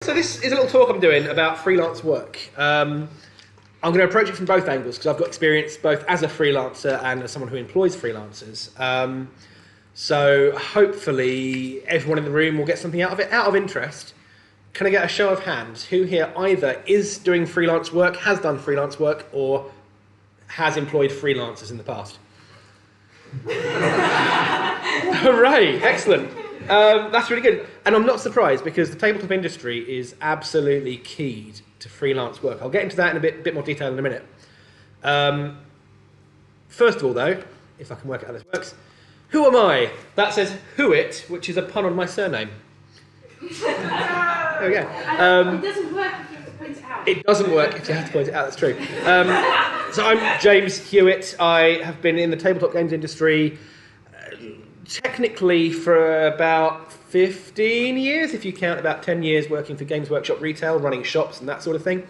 So this is a little talk I'm doing about freelance work. I'm going to approach it from both angles because I've got experience both as a freelancer and as someone who employs freelancers. So hopefully everyone in the room will get something out of it. Out of interest, can I get a show of hands who here either is doing freelance work, has done freelance work, or has employed freelancers in the past? Hooray, excellent. That's really good. And I'm not surprised because the tabletop industry is absolutely keyed to freelance work. I'll get into that in a bit more detail in a minute. First of all, though, if I can work out how this works, who am I? That says who it, which is a pun on my surname. There we go. It doesn't work if you have to point it out. It doesn't work if you have to point it out, that's true. So I'm James Hewitt. I have been in the tabletop games industry technically for about 15 years, if you count about 10 years working for Games Workshop Retail, running shops and that sort of thing.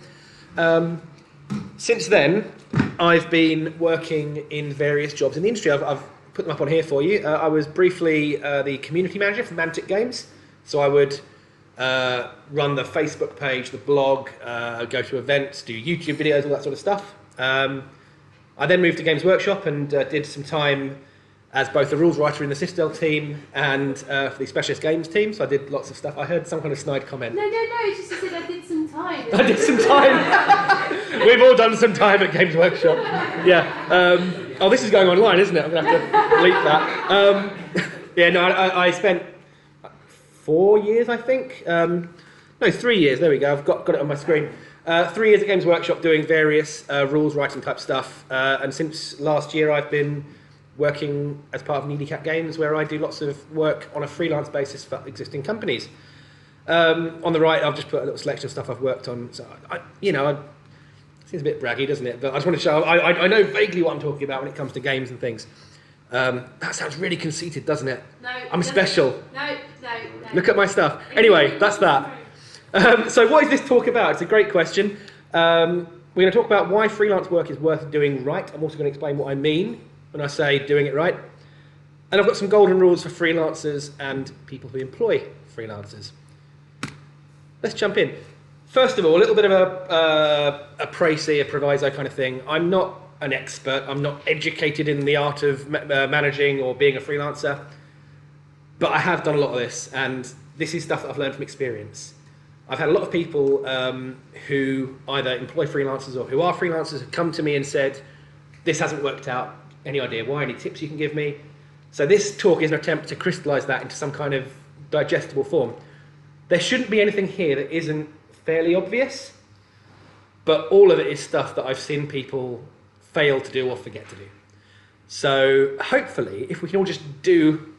Since then, I've been working in various jobs in the industry. I've put them up on here for you. I was briefly the community manager for Mantic Games, so I would run the Facebook page, the blog, go to events, do YouTube videos, all that sort of stuff. I then moved to Games Workshop and did some time as both the rules writer in the Sistel team and for the specialist games team, so I did lots of stuff. I heard some kind of snide comment. No, it's just you said I did some time. I did some time. We've all done some time at Games Workshop. Yeah. Oh, this is going online, isn't it? I'm going to have to delete that. I spent 4 years, I think. No, 3 years. There we go. I've got it on my screen. 3 years at Games Workshop doing various rules writing type stuff. And since last year, I've been working as part of Needy Cat Games, where I do lots of work on a freelance basis for existing companies. On the right, I've just put a little selection of stuff I've worked on. So, it seems a bit braggy, doesn't it? But I just want to show, I know vaguely what I'm talking about when it comes to games and things. That sounds really conceited, doesn't it? No. I'm special. No. Look at my stuff. Anyway, that's that. So what is this talk about? It's a great question. We're going to talk about why freelance work is worth doing right. I'm also going to explain what I mean when I say doing it right. And I've got some golden rules for freelancers and people who employ freelancers. Let's jump in. First of all, a little bit of a précis, a proviso kind of thing. I'm not an expert. I'm not educated in the art of managing or being a freelancer. But I have done a lot of this, and this is stuff that I've learned from experience. I've had a lot of people who either employ freelancers or who are freelancers have come to me and said, this hasn't worked out. Any idea why? Any tips you can give me? So this talk is an attempt to crystallise that into some kind of digestible form. There shouldn't be anything here that isn't fairly obvious, but all of it is stuff that I've seen people fail to do or forget to do. So hopefully, if we can all just do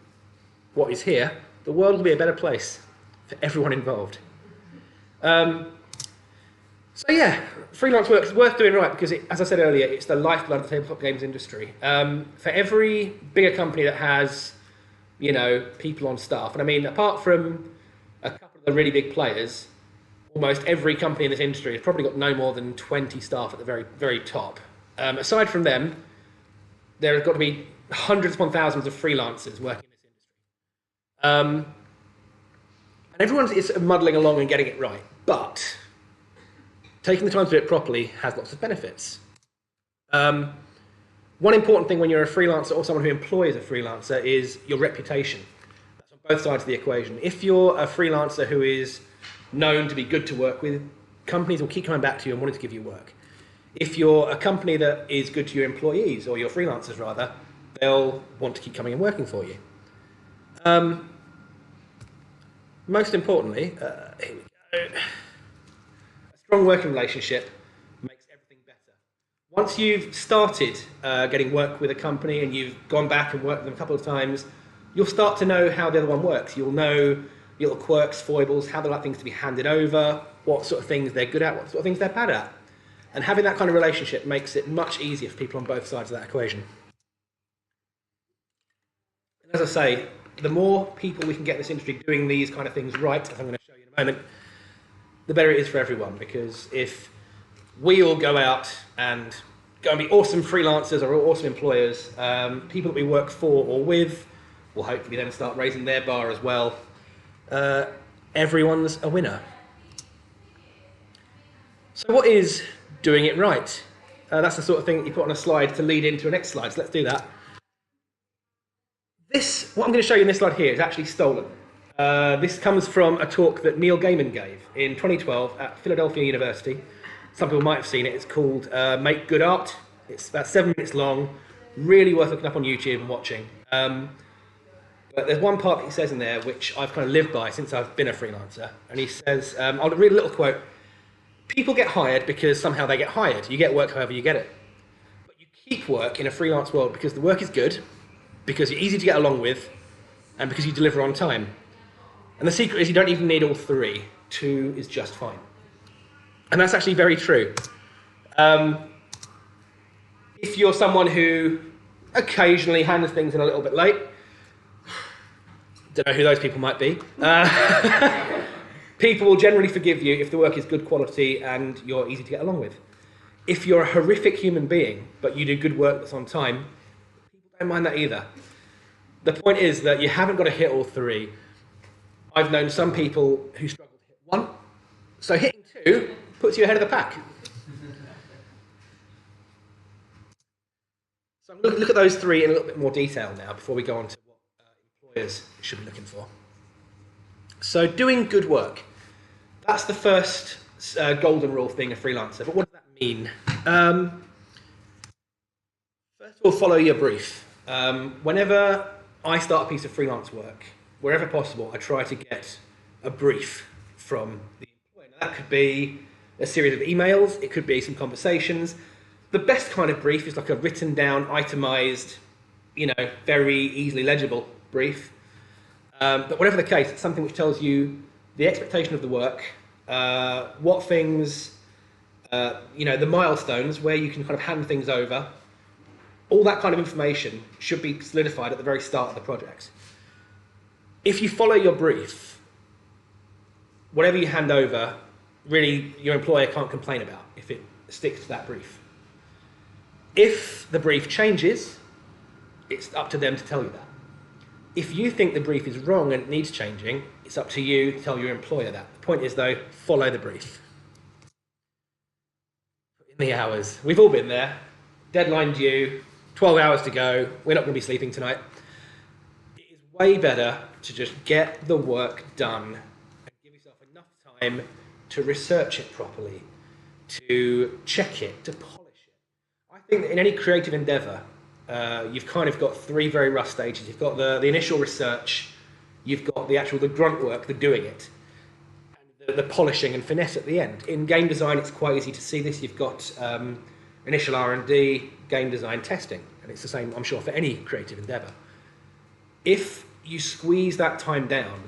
what is here, the world will be a better place for everyone involved. So yeah, freelance work is worth doing right because, as I said earlier, it's the lifeblood of the tabletop games industry. For every bigger company that has, people on staff, and I mean, apart from a couple of the really big players, almost every company in this industry has probably got no more than 20 staff at the very, very top. Aside from them, there have got to be hundreds upon thousands of freelancers working in this industry. And everyone is muddling along and getting it right, but taking the time to do it properly has lots of benefits. One important thing when you're a freelancer or someone who employs a freelancer is your reputation. That's on both sides of the equation. If you're a freelancer who is known to be good to work with, companies will keep coming back to you and wanting to give you work. If you're a company that is good to your employees, or your freelancers rather, they'll want to keep coming and working for you. Most importantly, here we go. A strong working relationship makes everything better. Once you've started getting work with a company and you've gone back and worked with them a couple of times, you'll start to know how the other one works. You'll know little quirks, foibles, how they like things to be handed over, what sort of things they're good at, what sort of things they're bad at. And having that kind of relationship makes it much easier for people on both sides of that equation. And as I say, the more people we can get in this industry doing these kind of things right, as I'm going to show you in a moment, the better it is for everyone. Because if we all go out and go and be awesome freelancers or awesome employers, people that we work for or with will hopefully then start raising their bar as well. Everyone's a winner. So what is doing it right? That's the sort of thing that you put on a slide to lead into a next slide, so let's do that. What I'm going to show you in this slide here is actually stolen. This comes from a talk that Neil Gaiman gave in 2012 at Philadelphia University. Some people might have seen it. It's called Make Good Art. It's about 7 minutes long, really worth looking up on YouTube and watching. But there's one part that he says in there which I've kind of lived by since I've been a freelancer. And he says, I'll read a little quote. People get hired because somehow they get hired. You get work however you get it. But you keep work in a freelance world because the work is good, because you're easy to get along with, and because you deliver on time. And the secret is you don't even need all three. 2 is just fine. And that's actually very true. If you're someone who occasionally hands things in a little bit late, don't know who those people might be. People will generally forgive you if the work is good quality and you're easy to get along with. If you're a horrific human being, but you do good work that's on time, people don't mind that either. The point is that you haven't got to hit all three. I've known some people who struggle to hit 1, so hitting 2 puts you ahead of the pack. So I'm going to look at those 3 in a little bit more detail now before we go on to what employers should be looking for. So doing good work. That's the first golden rule of being a freelancer. But what does that mean? First of all, follow your brief. Whenever I start a piece of freelance work, wherever possible, I try to get a brief from the employer. Now, that could be a series of emails. It could be some conversations. The best kind of brief is like a written down, itemized, very easily legible brief. But whatever the case, it's something which tells you the expectation of the work, what things, the milestones, where you can kind of hand things over. All that kind of information should be solidified at the very start of the project. If you follow your brief, whatever you hand over, really your employer can't complain about if it sticks to that brief. If the brief changes, it's up to them to tell you that. If you think the brief is wrong and it needs changing, it's up to you to tell your employer that. The point is, though, follow the brief. Put in the hours. We've all been there. Deadline due, 12 hours to go. We're not going to be sleeping tonight. It is way better to just get the work done and give yourself enough time to research it properly, to check it, to polish it. I think that in any creative endeavour, you've kind of got 3 very rough stages. You've got the initial research, you've got the grunt work, the doing it, and the polishing and finesse at the end. In game design, it's quite easy to see this. You've got initial R&D, game design, testing, and it's the same, I'm sure, for any creative endeavour. If you squeeze that time down,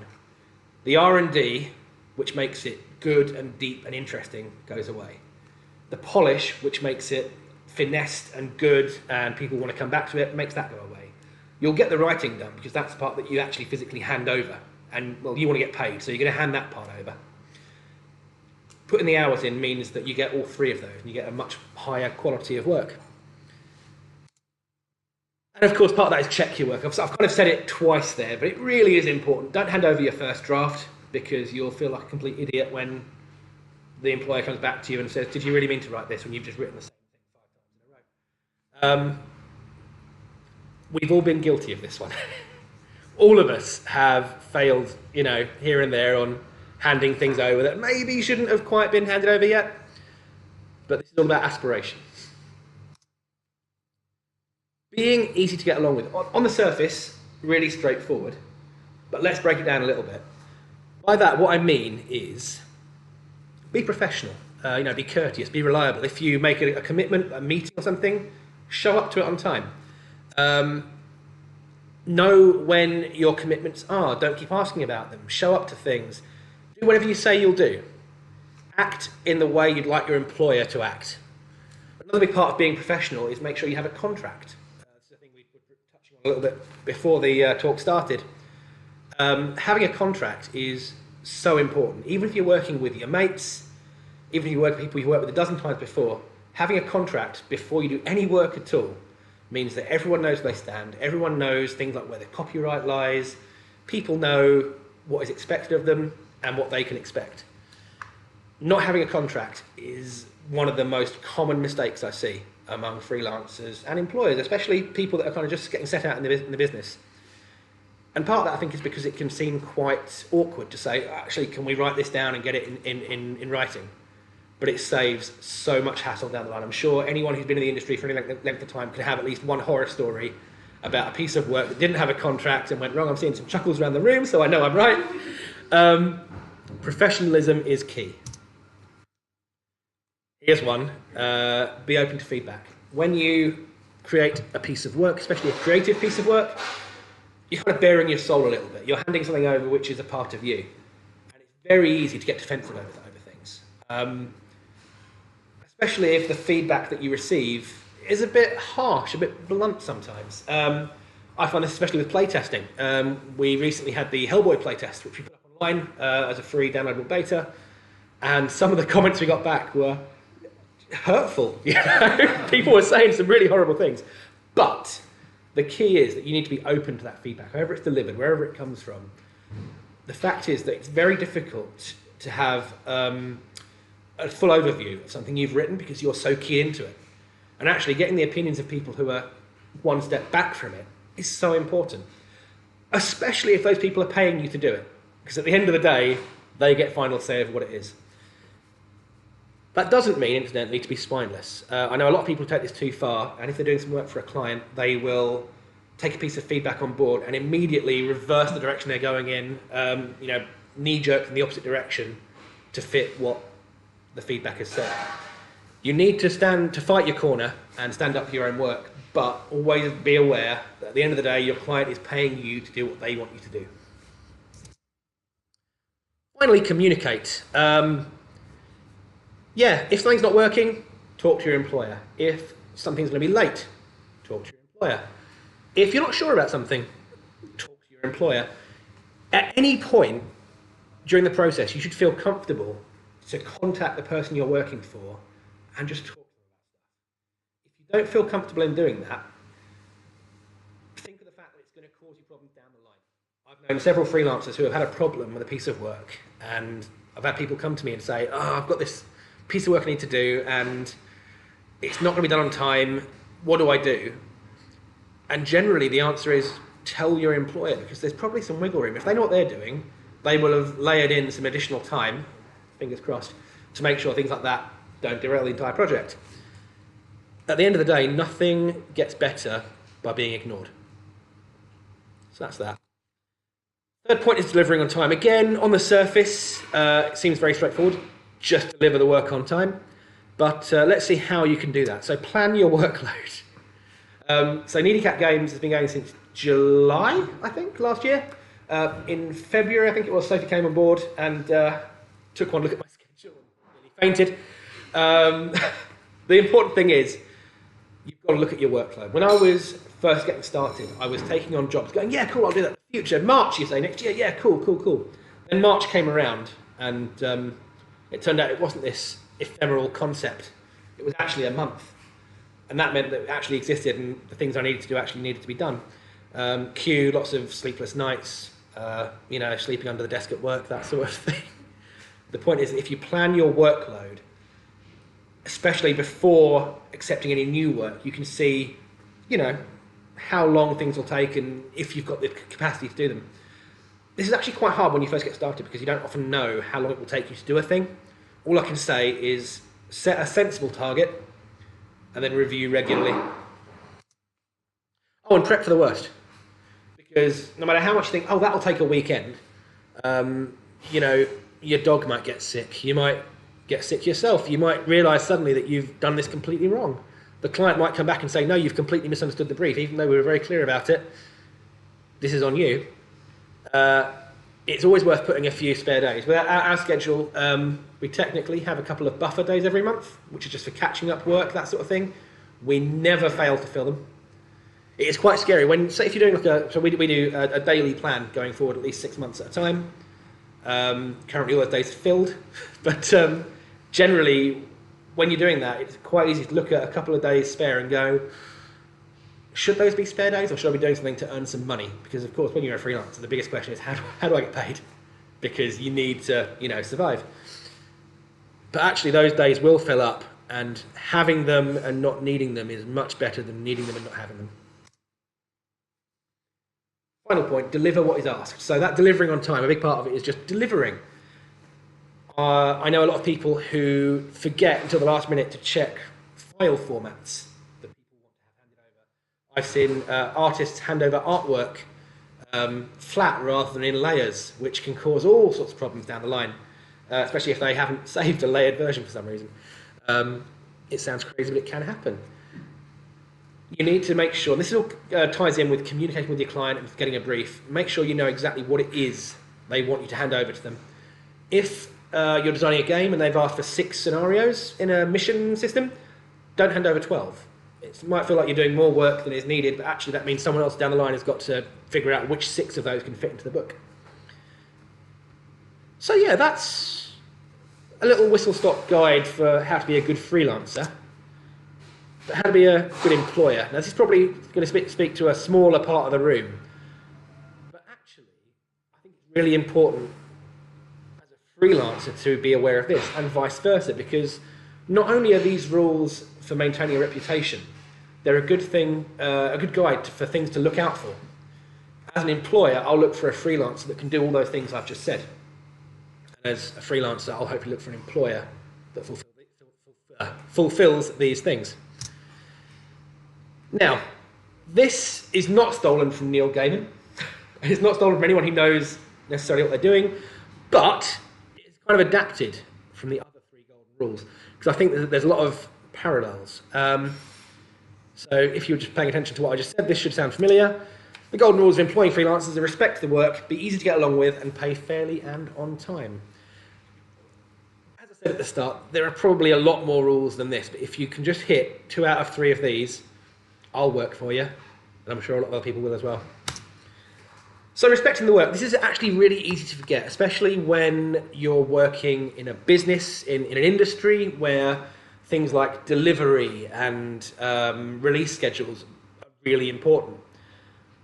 the R&D, which makes it good and deep and interesting, goes away. The polish, which makes it finessed and good and people want to come back to it, makes that go away. You'll get the writing done because that's the part that you actually physically hand over, and well, you want to get paid, so you're going to hand that part over. Putting the hours in means that you get all 3 of those and you get a much higher quality of work. And of course, part of that is check your work. I've kind of said it twice there, but it really is important. Don't hand over your first draft because you'll feel like a complete idiot when the employer comes back to you and says, did you really mean to write this when you've just written the same thing 5 times in a row? We've all been guilty of this one. All of us have failed, here and there on handing things over that maybe shouldn't have quite been handed over yet. But this is all about aspiration. Being easy to get along with. On the surface, really straightforward. But let's break it down a little bit. By that, what I mean is be professional. Be courteous, be reliable. If you make a commitment, a meeting or something, show up to it on time. Know when your commitments are. Don't keep asking about them. Show up to things. Do whatever you say you'll do. Act in the way you'd like your employer to act. Another big part of being professional is make sure you have a contract. This is a thing we were touching on a little bit before the talk started. Having a contract is so important. Even if you're working with your mates, even if you work with people you've worked with a dozen times before, having a contract before you do any work at all means that everyone knows where they stand, everyone knows things like where the copyright lies, people know what is expected of them and what they can expect. not having a contract is one of the most common mistakes I see among freelancers and employers, especially people that are kind of just getting set out in the business. And part of that, I think, is because it can seem quite awkward to say, actually, can we write this down and get it in writing? But it saves so much hassle down the line. I'm sure anyone who's been in the industry for any length of time could have at least one horror story about a piece of work that didn't have a contract and went wrong. I'm seeing some chuckles around the room, so I know I'm right. Professionalism is key. Here's one. Be open to feedback. When you create a piece of work, especially a creative piece of work, you're kind of bearing your soul a little bit. You're handing something over which is a part of you. And it's very easy to get defensive over things. Especially if the feedback that you receive is a bit harsh, a bit blunt sometimes. I find this especially with playtesting. We recently had the Hellboy playtest, which we put up online as a free downloadable beta. And some of the comments we got back were hurtful. People were saying some really horrible things. But the key is that you need to be open to that feedback, however it's delivered, wherever it comes from. The fact is that it's very difficult to have a full overview of something you've written because you're so keyed into it. And actually getting the opinions of people who are one step back from it is so important, especially if those people are paying you to do it. Because at the end of the day, they get final say over what it is. That doesn't mean, incidentally, to be spineless. I know a lot of people take this too far, and if they're doing some work for a client, they will take a piece of feedback on board and immediately reverse the direction they're going in, knee-jerk in the opposite direction to fit what the feedback has said. You need to fight your corner and stand up for your own work, but always be aware that at the end of the day, your client is paying you to do what they want you to do. Finally, communicate. If something's not working, talk to your employer. If something's going to be late, talk to your employer. If you're not sure about something, talk to your employer. At any point during the process, you should feel comfortable to contact the person you're working for and just talk to them about stuff. If you don't feel comfortable in doing that, think of the fact that it's going to cause you problems down the line. I've known several freelancers who have had a problem with a piece of work, and I've had people come to me and say, I've got this piece of work I need to do and it's not going to be done on time. What do I do? And generally the answer is tell your employer, because there's probably some wiggle room. If they know what they're doing, they will have layered in some additional time, fingers crossed, to make sure things like that don't derail the entire project. At the end of the day, nothing gets better by being ignored. So that's that. Third point is delivering on time. Again, on the surface, it seems very straightforward. Just deliver the work on time. But let's see how you can do that. So plan your workload. So Needy Cat Games has been going since July, I think, last year. In February, I think it was, Sophie came on board and took one look at my schedule and nearly fainted. The important thing is, you've got to look at your workload. When I was first getting started, I was taking on jobs, going, yeah, cool, I'll do that in the future. March, you say, next year, yeah, cool. Then March came around, and it turned out it wasn't this ephemeral concept. It was actually a month. And that meant that it actually existed, and the things I needed to do actually needed to be done. Lots of sleepless nights, sleeping under the desk at work, that sort of thing. The point is that if you plan your workload, especially before accepting any new work, you can see, how long things will take and if you've got the capacity to do them. This is actually quite hard when you first get started because you don't often know how long it will take you to do a thing. All I can say is set a sensible target and then review regularly. Oh, and prep for the worst. Because no matter how much you think, that'll take a weekend, your dog might get sick. You might get sick yourself. You might realise suddenly that you've done this completely wrong. The client might come back and say, no, you've completely misunderstood the brief, even though we were very clear about it. This is on you. It's always worth putting a few spare days. With our schedule, we technically have a couple of buffer days every month, which is just for catching up work, that sort of thing. We never fail to fill them. It is quite scary. Say if you're doing we do a daily plan going forward at least 6 months at a time. Currently all those days are filled, but generally when you're doing that, it's quite easy to look at a couple of days spare and go, should those be spare days or should I be doing something to earn some money? Because of course when you're a freelancer, the biggest question is how do I get paid? Because you need to survive. But actually those days will fill up, and having them and not needing them is much better than needing them and not having them. Final point, deliver what is asked. So that delivering on time, a big part of it is just delivering. I know a lot of people who forget until the last minute to check file formats that people want to have handed over. I've seen artists hand over artwork flat rather than in layers, which can cause all sorts of problems down the line, especially if they haven't saved a layered version for some reason. It sounds crazy, but it can happen. You need to make sure, and this all ties in with communicating with your client and getting a brief, make sure you know exactly what it is they want you to hand over to them. If you're designing a game and they've asked for 6 scenarios in a mission system, don't hand over 12. It might feel like you're doing more work than is needed, but actually that means someone else down the line has got to figure out which 6 of those can fit into the book. So yeah, that's a little whistle-stop guide for how to be a good freelancer. But how to be a good employer. Now this is probably going to speak to a smaller part of the room, but actually I think it's really important as a freelancer to be aware of this, and vice versa, because not only are these rules for maintaining a reputation, they're a good thing, a good guide for things to look out for. As an employer, I'll look for a freelancer that can do all those things I've just said. And as a freelancer, I'll hopefully look for an employer that fulfills these things. Now, this is not stolen from Neil Gaiman. It's not stolen from anyone who knows necessarily what they're doing, but it's kind of adapted from the other 3 golden rules, because I think there's a lot of parallels. So if you're just paying attention to what I just said, this should sound familiar. The golden rules of employing freelancers are respect the work, be easy to get along with, and pay fairly and on time. As I said at the start, there are probably a lot more rules than this, but if you can just hit 2 out of 3 of these, I'll work for you, and I'm sure a lot of other people will as well. So respecting the work, this is actually really easy to forget, especially when you're working in a business, in an industry where things like delivery and release schedules are really important.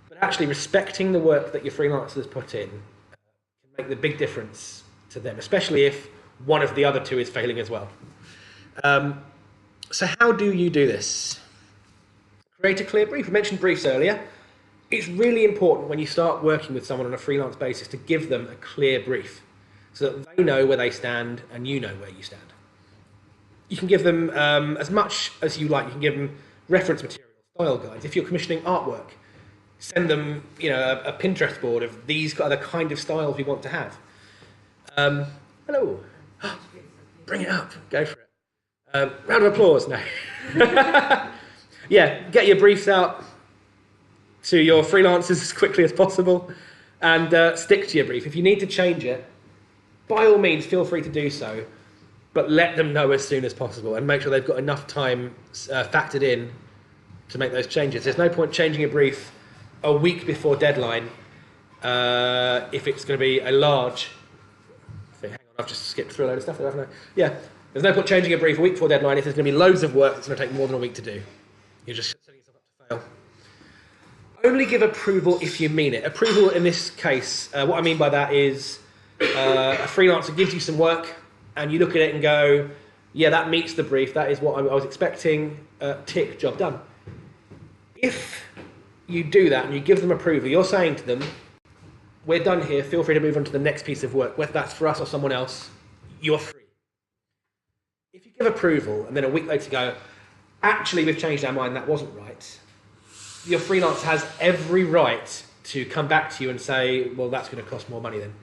But actually respecting the work that your freelancers put in can make the big difference to them, especially if one of the other 2 is failing as well. So how do you do this? Create a clear brief. We mentioned briefs earlier. It's really important when you start working with someone on a freelance basis to give them a clear brief so that they know where they stand and you know where you stand. You can give them as much as you like. You can give them reference material, style guides. If you're commissioning artwork, send them a Pinterest board of these are the kind of styles we want to have. Hello. Bring it up. Go for it. Round of applause. No. Yeah, get your briefs out to your freelancers as quickly as possible and stick to your brief. If you need to change it, by all means, feel free to do so, but let them know as soon as possible and make sure they've got enough time factored in to make those changes. There's no point changing a brief a week before deadline if it's going to be a large thing. Hang on, I've just skipped through a load of stuff there, haven't I? Yeah, there's no point changing a brief a week before deadline if there's going to be loads of work that's going to take more than a week to do. You're just setting yourself up to fail. Only give approval if you mean it. Approval in this case, what I mean by that is a freelancer gives you some work and you look at it and go, yeah, that meets the brief, that is what I was expecting, tick, job done. If you do that and you give them approval, you're saying to them, we're done here, feel free to move on to the next piece of work, whether that's for us or someone else, you're free. If you give approval and then a week later go, actually we've changed our mind, that wasn't right, your freelancer has every right to come back to you and say, well, that's going to cost more money then.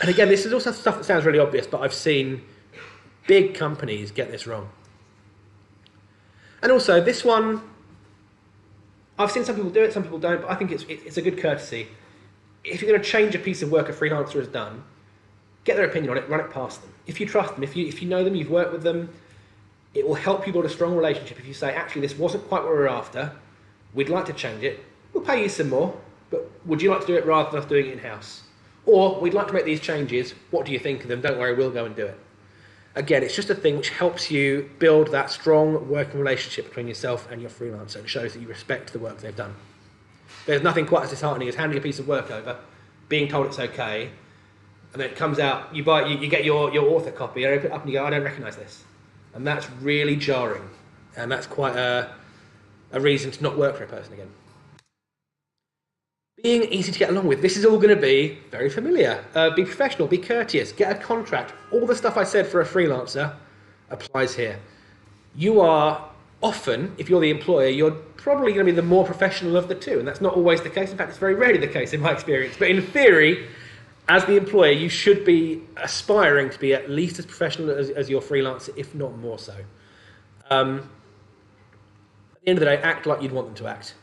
And again, this is also stuff that sounds really obvious, but I've seen big companies get this wrong. And also, this one, I've seen some people do it, some people don't, but I think it's a good courtesy. If you're going to change a piece of work a freelancer has done, get their opinion on it, run it past them. If you trust them, if you know them, you've worked with them, it will help you build a strong relationship if you say, actually, this wasn't quite what we were after, we'd like to change it, we'll pay you some more, but would you like to do it rather than us doing it in-house? Or, we'd like to make these changes, what do you think of them? Don't worry, we'll go and do it. Again, it's just a thing which helps you build that strong working relationship between yourself and your freelancer and shows that you respect the work they've done. There's nothing quite as disheartening as handing a piece of work over, being told it's okay, And then it comes out, you buy, you get your author copy, and open it up and you go, I don't recognise this. And that's really jarring. And that's quite a reason to not work for a person again. Being easy to get along with. This is all going to be very familiar. Be professional, be courteous, get a contract. All the stuff I said for a freelancer applies here. You are often, if you're the employer, you're probably going to be the more professional of the two. And that's not always the case. In fact, it's very rarely the case in my experience. But in theory, as the employer, you should be aspiring to be at least as professional as your freelancer, if not more so. At the end of the day, act like you'd want them to act.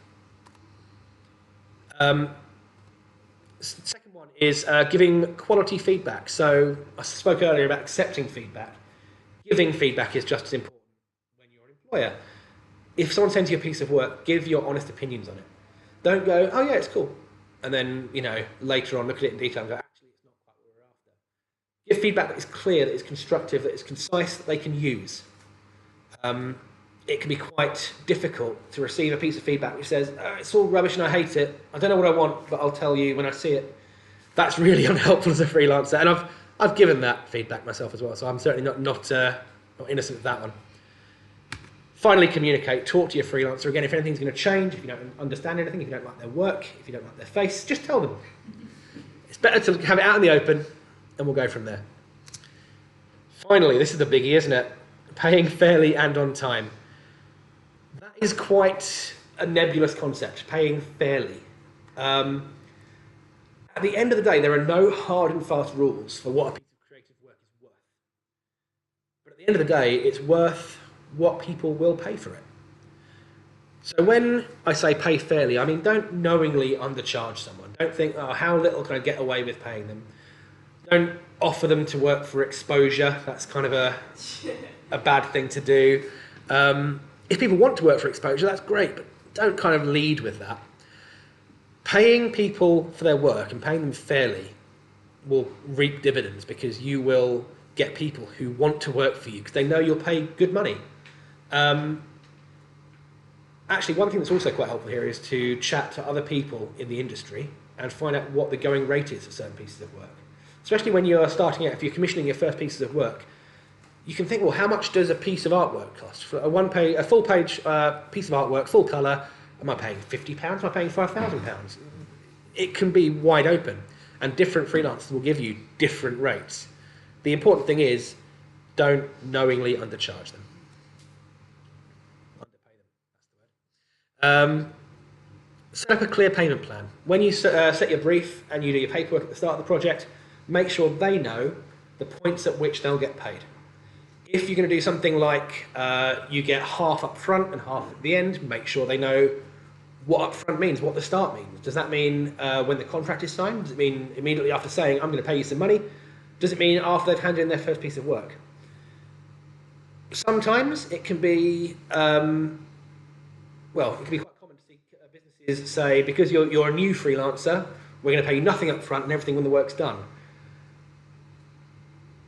Second one is giving quality feedback. So I spoke earlier about accepting feedback. Giving feedback is just as important when you're an employer. If someone sends you a piece of work, give your honest opinions on it. Don't go, oh yeah, it's cool. And then, later on look at it in detail and go, actually, it's not quite what we're after. Give feedback that is clear, that is constructive, that is concise, that they can use. It can be quite difficult to receive a piece of feedback which says, oh, it's all rubbish and I hate it. I don't know what I want, but I'll tell you when I see it. That's really unhelpful as a freelancer. And I've given that feedback myself as well, so I'm certainly not innocent of that one. Finally, communicate. Talk to your freelancer. Again, if anything's going to change, if you don't understand anything, if you don't like their work, if you don't like their face, just tell them. It's better to have it out in the open, and we'll go from there. Finally, this is the biggie, isn't it? Paying fairly and on time. That is quite a nebulous concept, paying fairly. At the end of the day, there are no hard and fast rules for what a piece of creative work is worth. But at the end of the day, it's worth what people will pay for it. So when I say pay fairly, I mean don't knowingly undercharge someone. Don't think, oh, how little can I get away with paying them? Don't offer them to work for exposure. That's kind of a bad thing to do. If people want to work for exposure, that's great, but don't kind of lead with that. Paying people for their work and paying them fairly will reap dividends because you will get people who want to work for you because they know you'll pay good money. Actually, one thing that's also quite helpful here is to chat to other people in the industry and find out what the going rate is for certain pieces of work. Especially when you're starting out, if you're commissioning your first pieces of work, you can think, well, how much does a piece of artwork cost? For a full page piece of artwork, full colour, am I paying £50? Am I paying £5,000? It can be wide open, and different freelancers will give you different rates. The important thing is, don't knowingly undercharge them. Underpay them, that's the word. Set up a clear payment plan. When you set your brief and you do your paperwork at the start of the project, make sure they know the points at which they'll get paid. If you're going to do something like you get half up front and half at the end, make sure they know what up front means, what the start means. Does that mean when the contract is signed? Does it mean immediately after saying, I'm going to pay you some money? Does it mean after they've handed in their first piece of work? Sometimes it can be, it can be quite common to see businesses say, because you're a new freelancer, we're going to pay you nothing up front and everything when the work's done.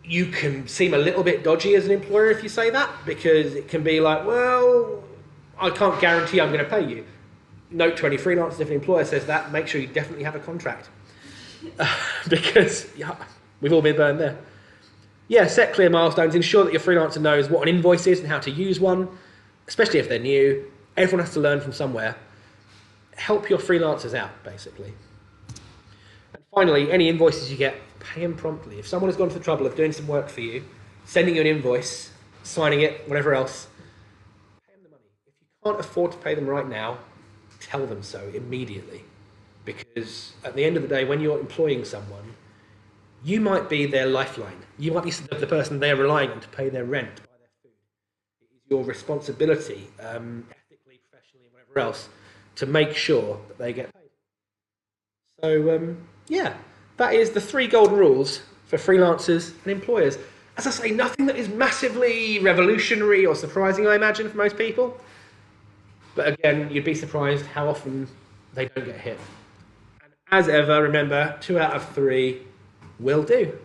You can seem a little bit dodgy as an employer if you say that, because it can be like, well, I can't guarantee I'm going to pay you. Note to any freelancers, if an employer says that, make sure you definitely have a contract. Because we've all been burned there. Yeah, set clear milestones, ensure that your freelancer knows what an invoice is and how to use one, especially if they're new. Everyone has to learn from somewhere. Help your freelancers out, basically. And finally, any invoices you get, pay them promptly. If someone has gone to the trouble of doing some work for you, sending you an invoice, signing it, whatever else, pay them the money. If you can't afford to pay them right now, tell them so immediately. Because at the end of the day, when you're employing someone, you might be their lifeline. You might be the person they're relying on to pay their rent, to buy their food. It is your responsibility, ethically, professionally, and whatever else, to make sure that they get paid. So, yeah, that is the 3 golden rules for freelancers and employers. As I say, nothing that is massively revolutionary or surprising, I imagine, for most people. But again, you'd be surprised how often they don't get hit. And as ever, remember, 2 out of 3 will do.